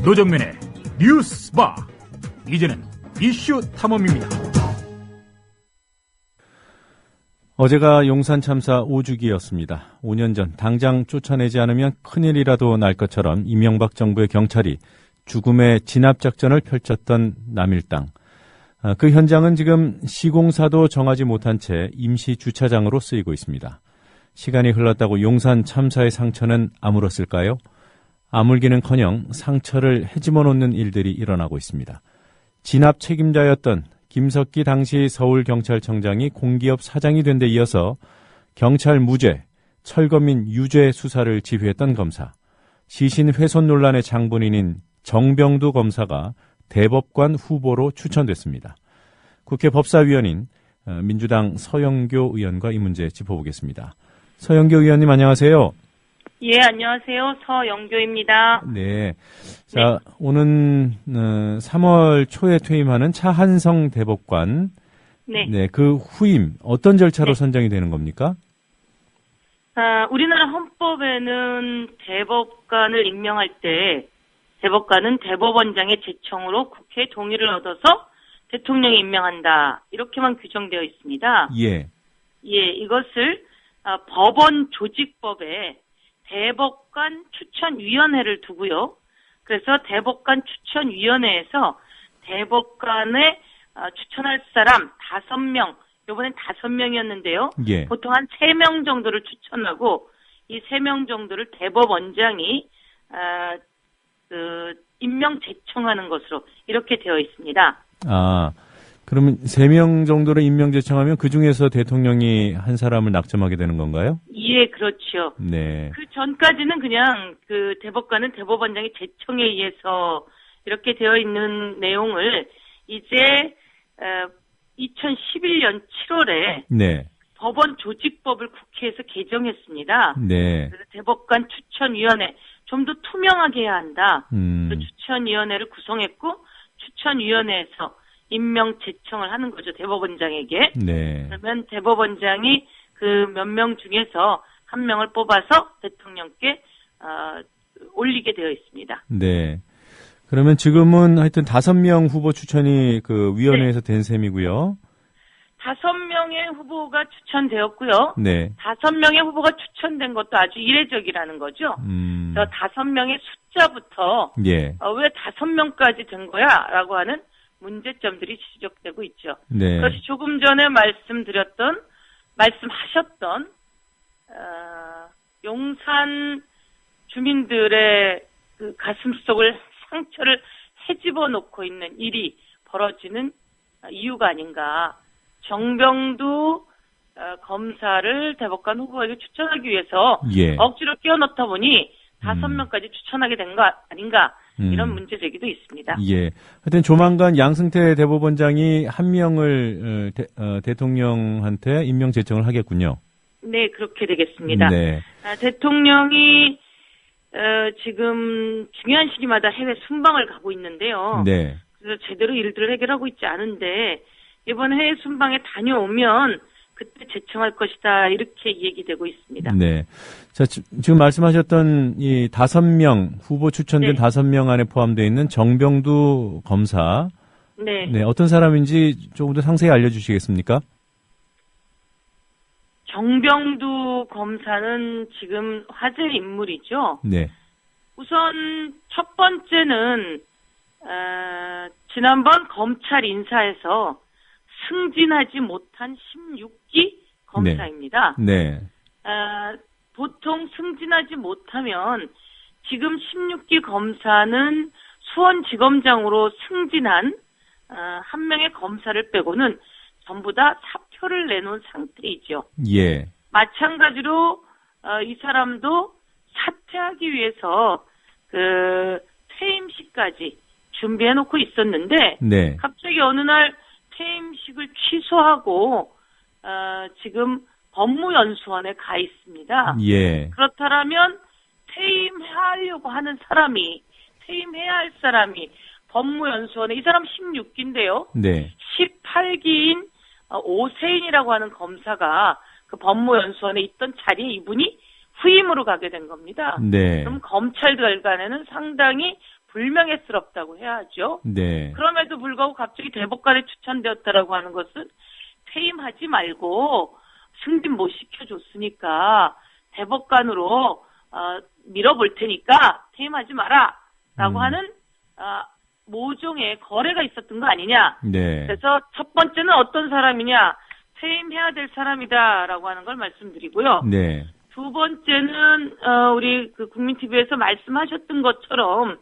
노정면의 뉴스바. 이제는 이슈 탐험입니다. 어제가 용산 참사 5주기였습니다. 5년 전 당장 쫓아내지 않으면 큰일이라도 날 것처럼 이명박 정부의 경찰이 죽음의 진압작전을 펼쳤던 남일당. 그 현장은 지금 시공사도 정하지 못한 채 임시 주차장으로 쓰이고 있습니다. 시간이 흘렀다고 용산 참사의 상처는 아물었을까요? 아물기는커녕 상처를 헤집어 놓는 일들이 일어나고 있습니다. 진압 책임자였던 김석기 당시 서울경찰청장이 공기업 사장이 된 데 이어서 경찰 무죄, 철거민 유죄 수사를 지휘했던 검사, 시신 훼손 논란의 장본인인 정병두 검사가 대법관 후보로 추천됐습니다. 국회 법사위원인 민주당 서영교 의원과 이 문제 짚어보겠습니다. 서영교 의원님 안녕하세요. 예, 안녕하세요. 서영교입니다. 네. 자, 오는 3월 초에 퇴임하는 차한성 대법관. 네. 네, 그 후임 어떤 절차로 선정이 되는 겁니까? 우리나라 헌법에는 대법관을 임명할 때 대법관은 대법원장의 제청으로 국회의 동의를 얻어서 대통령이 임명한다. 이렇게만 규정되어 있습니다. 예. 예, 이것을 법원 조직법에 대법관 추천위원회를 두고요. 그래서 대법관 추천위원회에서 대법관에 추천할 사람 5명, 이번엔 5명이었는데요. 예. 보통 한 3명 정도를 추천하고 이 3명 정도를 대법원장이 임명 제청하는 것으로 이렇게 되어 있습니다. 그러면 3명 정도를 임명 제청하면 그 중에서 대통령이 한 사람을 낙점하게 되는 건가요? 예, 그렇죠. 네. 그 전까지는 그냥 그 대법관은 대법원장의 제청에 의해서 이렇게 되어 있는 내용을 이제 2011년 7월에 네. 법원 조직법을 국회에서 개정했습니다. 네. 그래서 대법관 추천위원회 좀 더 투명하게 해야 한다. 그 추천위원회를 구성했고 추천위원회에서 임명 제청을 하는 거죠. 대법원장에게. 네. 그러면 대법원장이 그 몇 명 중에서 한 명을 뽑아서 대통령께 올리게 되어 있습니다. 네. 그러면 지금은 하여튼 5명 후보 추천이 그 위원회에서 된 셈이고요. 5명의 후보가 추천되었고요. 네. 5명의 후보가 추천된 것도 아주 이례적이라는 거죠. 그래서 5명의 숫자부터 예. 왜 5명까지 된 거야? 라고 하는 문제점들이 지적되고 있죠. 네. 그것이 조금 전에 말씀하셨던 용산 주민들의 그 가슴속을 상처를 헤집어 놓고 있는 일이 벌어지는 이유가 아닌가. 정병두 검사를 대법관 후보에게 추천하기 위해서 예. 억지로 끼워넣다 보니 5명까지 추천하게 된 거 아닌가. 이런 문제 제기도 있습니다. 예. 하여튼 조만간 양승태 대법원장이 한 명을 대통령한테 임명 제청을 하겠군요. 네, 그렇게 되겠습니다. 네. 대통령이 지금 중요한 시기마다 해외 순방을 가고 있는데요. 네. 그래서 제대로 일들을 해결하고 있지 않은데 이번 해외 순방에 다녀오면 그때 제청할 것이다 이렇게 얘기되고 있습니다. 네. 자, 지금 말씀하셨던 이 5명 후보 추천된 네. 5명 안에 포함되어 있는 정병두 검사. 네. 네. 어떤 사람인지 조금 더 상세히 알려주시겠습니까? 정병두 검사는 지금 화제 인물이죠. 네. 우선 첫 번째는 지난번 검찰 인사에서 승진하지 못한 16기 검사입니다. 네. 보통 승진하지 못하면 지금 16기 검사는 수원지검장으로 승진한 한 명의 검사를 빼고는 전부 다 사표를 내놓은 상태이죠. 예. 마찬가지로 이 사람도 사퇴하기 위해서 그 퇴임식까지 준비해놓고 있었는데 네. 갑자기 어느 날 퇴임식을 취소하고 지금 법무연수원에 가 있습니다. 예. 그렇다면 퇴임하려고 하는 사람이 퇴임해야 할 사람이 법무연수원에 이 사람 16기인데요. 네. 18기인 오세인이라고 하는 검사가 그 법무연수원에 있던 자리에 이분이 후임으로 가게 된 겁니다. 네. 그럼 검찰 결간에는 상당히 불명예스럽다고 해야 하죠. 네. 그럼에도 불구하고 갑자기 대법관에 추천되었다라고 하는 것은 퇴임하지 말고 승진 못 시켜줬으니까 대법관으로 밀어볼 테니까 퇴임하지 마라라고 하는 모종의 거래가 있었던 거 아니냐. 네. 그래서 첫 번째는 어떤 사람이냐. 퇴임해야 될 사람이다라고 하는 걸 말씀드리고요. 네. 두 번째는 우리 그 국민TV에서 말씀하셨던 것처럼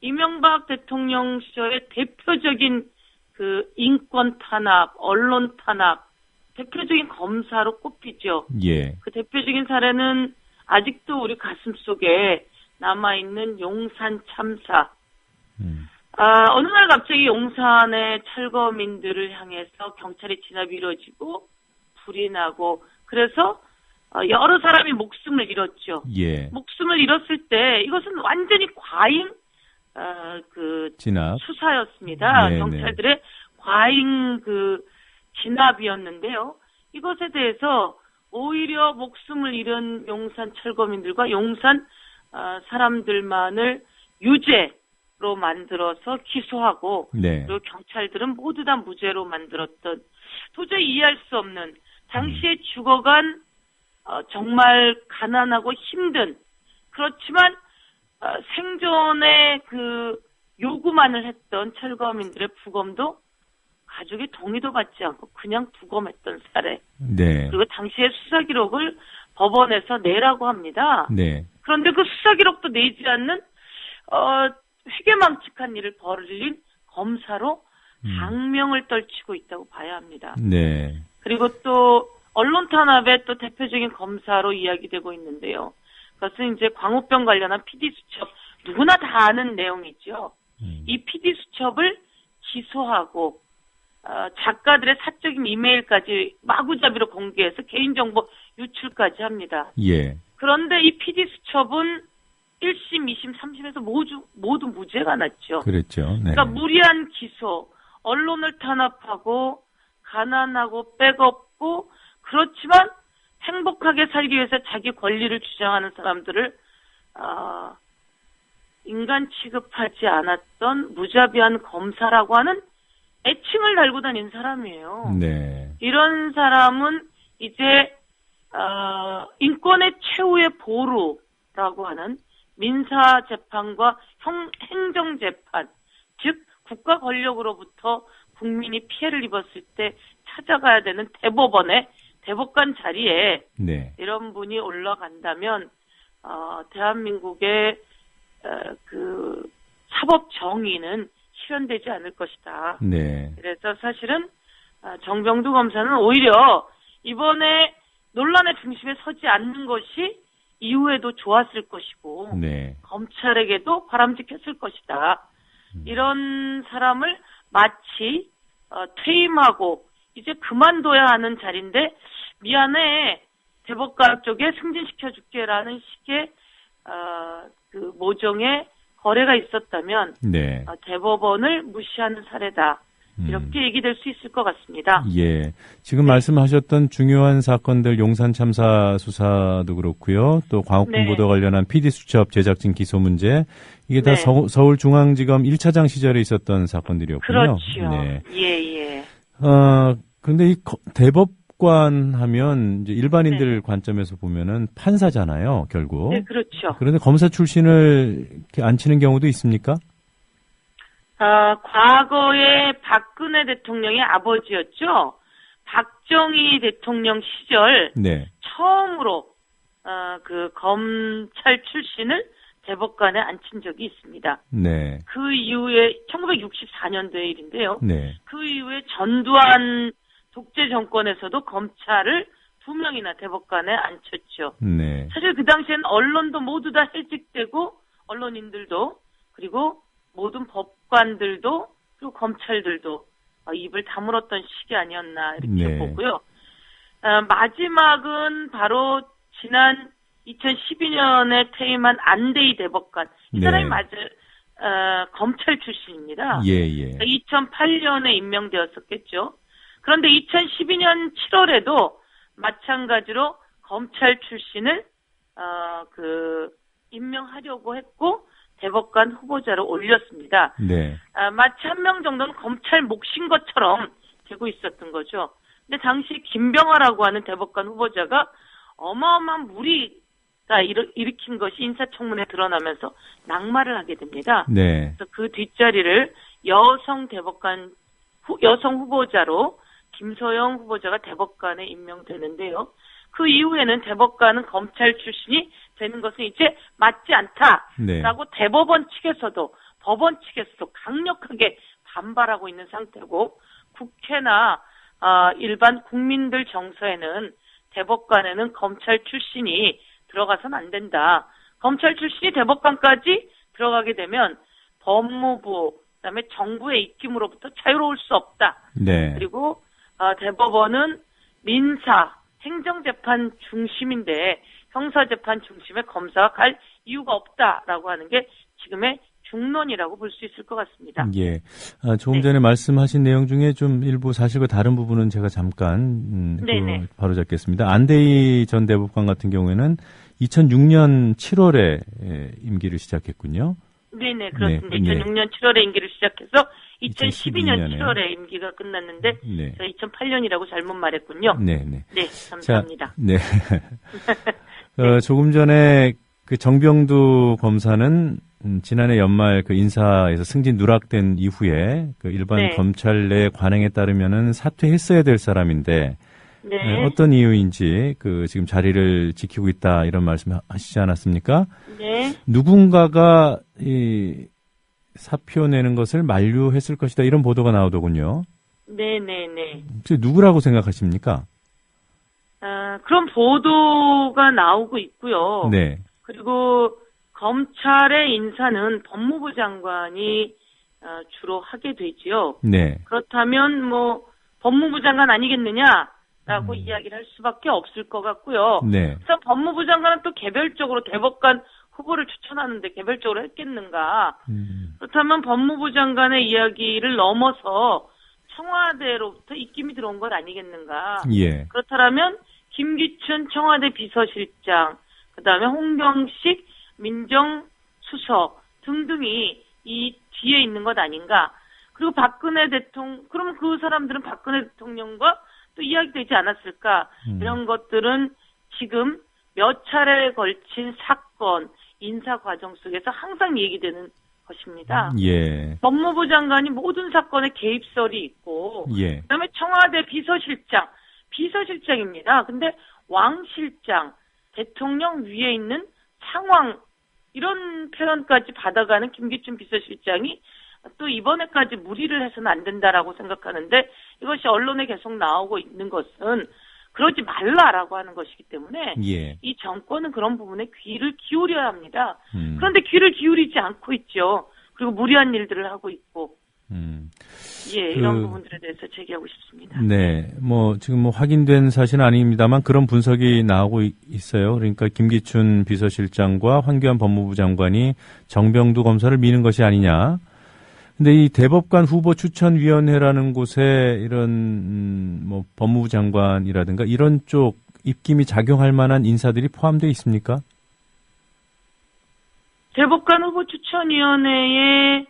이명박 대통령 시절의 대표적인 그 인권 탄압, 언론 탄압, 대표적인 검사로 꼽히죠. 예. 그 대표적인 사례는 아직도 우리 가슴 속에 남아있는 용산 참사. 어느 날 갑자기 용산의 철거민들을 향해서 경찰의 진압이 이루어지고 불이 나고 그래서 여러 사람이 목숨을 잃었죠. 예. 목숨을 잃었을 때 이것은 완전히 과잉 진압 수사였습니다. 네네. 경찰들의 과잉 진압이었는데요. 이것에 대해서 오히려 목숨을 잃은 용산 철거민들과 용산 사람들만을 유죄로 만들어서 기소하고 네. 그리고 경찰들은 모두 다 무죄로 만들었던 도저히 이해할 수 없는 당시에 죽어간 정말 가난하고 힘든 그렇지만 생존의 그 요구만을 했던 철거민들의 부검도 가족의 동의도 받지 않고 그냥 부검했던 사례. 네. 그리고 당시의 수사 기록을 법원에서 내라고 합니다. 네. 그런데 그 수사 기록도 내지 않는 회개망측한 일을 벌인 검사로 장명을 떨치고 있다고 봐야 합니다. 네. 그리고 또 언론 탄압의 또 대표적인 검사로 이야기되고 있는데요. 그것은 이제 광우병 관련한 PD 수첩 누구나 다 아는 내용이죠. 이 PD 수첩을 기소하고 작가들의 사적인 이메일까지 마구잡이로 공개해서 개인정보 유출까지 합니다. 예. 그런데 이 PD 수첩은 1심, 2심, 3심에서 모두 무죄가 났죠. 그랬죠. 네. 그러니까 무리한 기소, 언론을 탄압하고 가난하고 빼겁고 그렇지만 행복하게 살기 위해서 자기 권리를 주장하는 사람들을 인간 취급하지 않았던 무자비한 검사라고 하는 애칭을 달고 다닌 사람이에요. 네. 이런 사람은 이제 인권의 최후의 보루라고 하는 민사재판과 행정재판, 즉 국가 권력으로부터 국민이 피해를 입었을 때 찾아가야 되는 대법관 자리에 네. 이런 분이 올라간다면 대한민국의 그 사법 정의는 실현되지 않을 것이다. 네. 그래서 사실은 정병두 검사는 오히려 이번에 논란의 중심에 서지 않는 것이 이후에도 좋았을 것이고 네. 검찰에게도 바람직했을 것이다. 이런 사람을 마치 퇴임하고 이제 그만둬야 하는 자리인데 미안해 대법관 쪽에 승진시켜줄게라는 식의 그 모종의 거래가 있었다면 네. 대법원을 무시하는 사례다. 이렇게 얘기될 수 있을 것 같습니다. 예. 지금 말씀하셨던 중요한 사건들 용산 참사 수사도 그렇고요. 또 광우병보도 관련한 PD수첩 제작진 기소 문제. 이게 다 서울중앙지검 1차장 시절에 있었던 사건들이었군요. 그렇죠. 네. 예. 근데 이 대법관 하면 이제 일반인들 관점에서 보면은 판사잖아요, 결국. 네, 그렇죠. 그런데 검사 출신을 이렇게 안 치는 경우도 있습니까? 과거에 박근혜 대통령의 아버지였죠. 박정희 대통령 시절 처음으로 그 검찰 출신을 대법관에 앉힌 적이 있습니다. 네. 그 이후에 1964년도의 일인데요. 네. 그 이후에 전두환 독재 정권에서도 검찰을 2명이나 대법관에 앉혔죠. 네. 사실 그 당시에는 언론도 모두 다 해직되고 언론인들도 그리고 모든 법관들도 그리고 검찰들도 입을 다물었던 시기 아니었나 이렇게 보고요. 마지막은 바로 지난 2012년에 퇴임한 안대희 대법관. 이 사람이 검찰 출신입니다. 예. 2008년에 임명되었었겠죠. 그런데 2012년 7월에도 마찬가지로 검찰 출신을 임명하려고 했고 대법관 후보자로 올렸습니다. 네. 마치 한 명 정도는 검찰 몫인 것처럼 되고 있었던 거죠. 근데 당시 김병하라고 하는 대법관 후보자가 어마어마한 무리가 일으킨 것이 인사청문회에 드러나면서 낙마를 하게 됩니다. 네. 그래서 그 뒷자리를 여성 후보자로 김소영 후보자가 대법관에 임명되는데요. 그 이후에는 대법관은 검찰 출신이 되는 것은 이제 맞지 않다라고 네. 대법원 측에서도 법원 측에서도 강력하게 반발하고 있는 상태고 국회나 일반 국민들 정서에는 대법관에는 검찰 출신이 들어가서는 안 된다. 검찰 출신이 대법관까지 들어가게 되면 법무부, 그다음에 정부의 입김으로부터 자유로울 수 없다. 네. 그리고 대법원은 민사, 행정재판 중심인데 형사재판 중심에 검사가 갈 이유가 없다라고 하는 게 지금의 중론이라고 볼 수 있을 것 같습니다. 예. 조금 전에 말씀하신 내용 중에 좀 일부 사실과 다른 부분은 제가 잠깐 바로 잡겠습니다. 안대희 전 대법관 같은 경우에는 2006년 7월에 임기를 시작했군요. 네네, 그렇습니다. 네. 2006년 7월에 임기를 시작해서 2012년 7월에 임기가 끝났는데 네. 제가 2008년이라고 잘못 말했군요. 네네. 네, 감사합니다. 자, 네. 조금 전에 그 정병두 검사는 지난해 연말 그 인사에서 승진 누락된 이후에 그 일반 네. 검찰 내 관행에 따르면은 사퇴했어야 될 사람인데 네. 어떤 이유인지 그 지금 자리를 지키고 있다 이런 말씀 하시지 않았습니까? 네. 누군가가 이 사표 내는 것을 만류했을 것이다 이런 보도가 나오더군요. 네네네. 혹시 누구라고 생각하십니까? 그런 보도가 나오고 있고요. 네. 그리고 검찰의 인사는 법무부 장관이 주로 하게 되지요. 네. 그렇다면 뭐 법무부 장관 아니겠느냐라고 이야기를 할 수밖에 없을 것 같고요. 네. 그래서 법무부 장관은 또 개별적으로 대법관 후보를 추천하는데 개별적으로 했겠는가. 그렇다면 법무부 장관의 이야기를 넘어서 청와대로부터 입김이 들어온 것 아니겠는가. 예. 그렇다면 김기춘 청와대 비서실장, 그다음에 홍경식 민정수석 등등이 이 뒤에 있는 것 아닌가. 그리고 박근혜 대통령, 그럼 그 사람들은 박근혜 대통령과 또 이야기되지 않았을까. 이런 것들은 지금 몇 차례에 걸친 사건, 인사 과정 속에서 항상 얘기되는 것입니다. 예. 법무부 장관이 모든 사건에 개입설이 있고, 예. 그다음에 청와대 비서실장입니다. 근데 왕 실장, 대통령 위에 있는 상황 이런 표현까지 받아가는 김기춘 비서실장이 또 이번에까지 무리를 해서는 안 된다라고 생각하는데 이것이 언론에 계속 나오고 있는 것은 그러지 말라라고 하는 것이기 때문에 예. 이 정권은 그런 부분에 귀를 기울여야 합니다. 그런데 귀를 기울이지 않고 있죠. 그리고 무리한 일들을 하고 있고. 예, 이런 부분들에 대해서 제기하고 싶습니다. 네, 뭐 지금 뭐 확인된 사실은 아닙니다만 그런 분석이 나오고 있어요. 그러니까 김기춘 비서실장과 황교안 법무부 장관이 정병두 검사를 미는 것이 아니냐. 근데 이 대법관 후보 추천위원회라는 곳에 이런 뭐 법무부 장관이라든가 이런 쪽 입김이 작용할 만한 인사들이 포함되어 있습니까? 대법관 후보 추천위원회의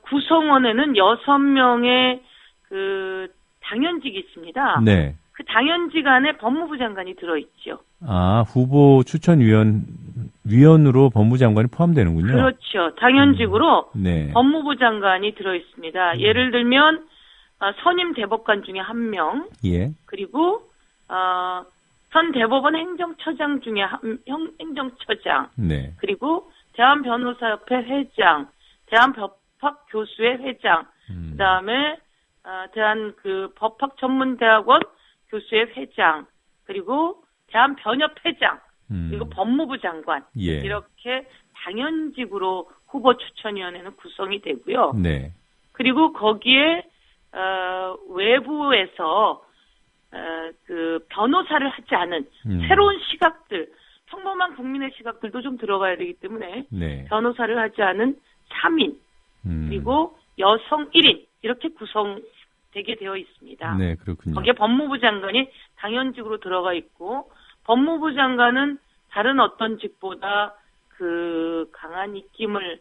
구성원에는 6명의 그 당연직이 있습니다. 네. 그 당연직 안에 법무부 장관이 들어있죠. 아, 후보 추천위원으로 법무부 장관이 포함되는군요. 그렇죠. 당연직으로 네. 법무부 장관이 들어있습니다. 예를 들면 선임 대법관 중에 1명, 예. 그리고 전 대법원 행정처장 중에 행정처장, 네. 그리고 대한변호사협회 회장, 대한법학교수회 회장, 그다음에 법학전문대학원 교수회 회장, 그리고 대한변협회장, 그리고 법무부 장관, 예. 이렇게 당연직으로 후보 추천위원회는 구성이 되고요. 네. 그리고 거기에 외부에서 그 변호사를 하지 않은 새로운 시각들, 평범한 국민의 시각들도 좀 들어가야 되기 때문에 네. 변호사를 하지 않은 3인 그리고 여성 1인 이렇게 구성되게 되어 있습니다. 네, 그렇군요. 거기에 법무부 장관이 당연직으로 들어가 있고 법무부 장관은 다른 어떤 직보다 그 그 강한 입김을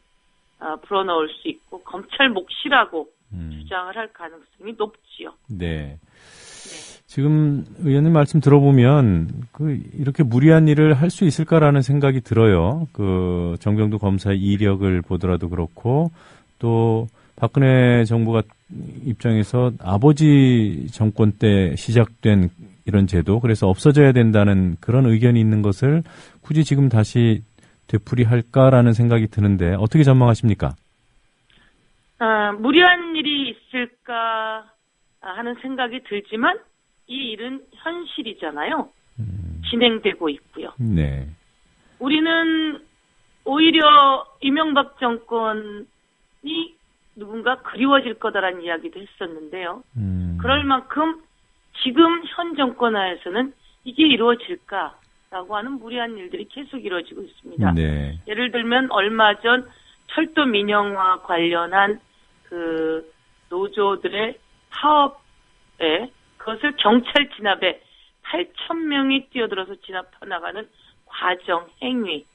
불어넣을 수 있고 검찰 몫이라고 주장을 할 가능성이 높지요. 네. 지금 의원님 말씀 들어보면 이렇게 무리한 일을 할 수 있을까라는 생각이 들어요. 그 정병도 검사의 이력을 보더라도 그렇고 또 박근혜 정부가 입장에서 아버지 정권 때 시작된 이런 제도, 그래서 없어져야 된다는 그런 의견이 있는 것을 굳이 지금 다시 되풀이할까라는 생각이 드는데 어떻게 전망하십니까? 무리한 일이 있을까 하는 생각이 들지만 이 일은 현실이잖아요. 진행되고 있고요. 네. 우리는 오히려 이명박 정권이 누군가 그리워질 거다라는 이야기도 했었는데요. 그럴 만큼 지금 현 정권 하에서는 이게 이루어질까라고 하는 무리한 일들이 계속 이루어지고 있습니다. 네. 예를 들면 얼마 전 철도 민영화 관련한 그 노조들의 파업에 그것을 경찰 진압에 8,000명이 뛰어들어서 진압해 나가는 과정, 행위.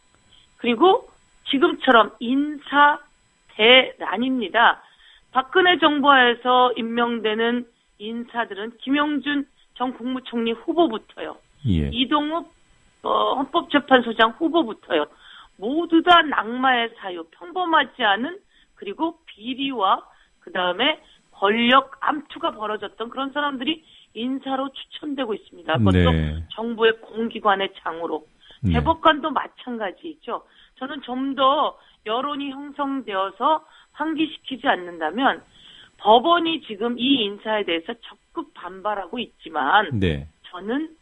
그리고 지금처럼 인사 대란입니다. 박근혜 정부하에서 임명되는 인사들은 김영준 전 국무총리 후보부터요. 예. 이동욱 헌법재판소장 후보부터요. 모두 다 낙마의 사유, 평범하지 않은 그리고 비리와 그다음에 권력 암투가 벌어졌던 그런 사람들이 인사로 추천되고 있습니다. 그것도 네. 정부의 공기관의 장으로. 네. 대법관도 마찬가지죠. 저는 좀 더 여론이 형성되어서 환기시키지 않는다면 법원이 지금 이 인사에 대해서 적극 반발하고 있지만 네. 저는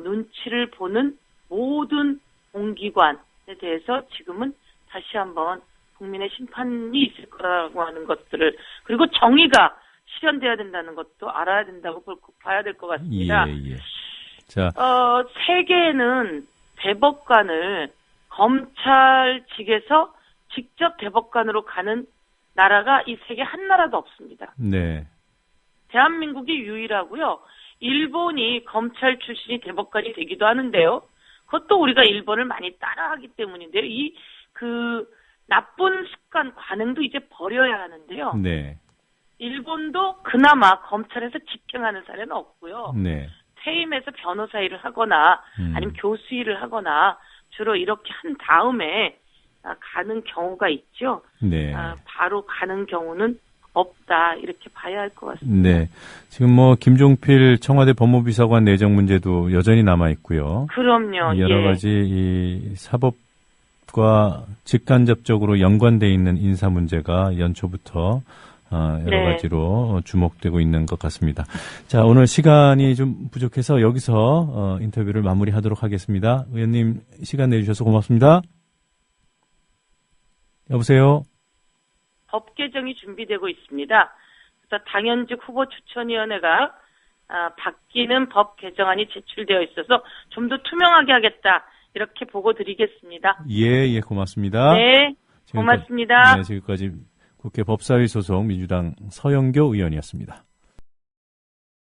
눈치를 보는 모든 공기관에 대해서 지금은 다시 한번 국민의 심판이 있을 거라고 하는 것들을, 그리고 정의가 실현돼야 된다는 것도 알아야 된다고 봐야 될 것 같습니다. 예. 자, 세계에는 대법관을 검찰직에서 직접 대법관으로 가는 나라가 이 세계 한 나라도 없습니다. 네. 대한민국이 유일하고요. 일본이 검찰 출신이 대법관이 되기도 하는데요. 그것도 우리가 일본을 많이 따라하기 때문인데요. 그 나쁜 습관, 관행도 이제 버려야 하는데요. 네. 일본도 그나마 검찰에서 집행하는 사례는 없고요. 네. 퇴임해서 변호사 일을 하거나 아니면 교수 일을 하거나 주로 이렇게 한 다음에 가는 경우가 있죠. 네. 바로 가는 경우는 없다, 이렇게 봐야 할 것 같습니다. 네. 지금 김종필 청와대 법무비서관 내정 문제도 여전히 남아 있고요. 그럼요. 여러 가지 이 사법과 직간접적으로 연관돼 있는 인사 문제가 연초부터 여러 가지로 주목되고 있는 것 같습니다. 자, 오늘 시간이 좀 부족해서 여기서 인터뷰를 마무리하도록 하겠습니다. 의원님 시간 내주셔서 고맙습니다. 여보세요? 법 개정이 준비되고 있습니다. 그래서 당연직 후보 추천위원회가 바뀌는 법 개정안이 제출되어 있어서 좀 더 투명하게 하겠다, 이렇게 보고 드리겠습니다. 예, 고맙습니다. 네, 고맙습니다. 지금까지 국회 법사위 소속 민주당 서영교 의원이었습니다.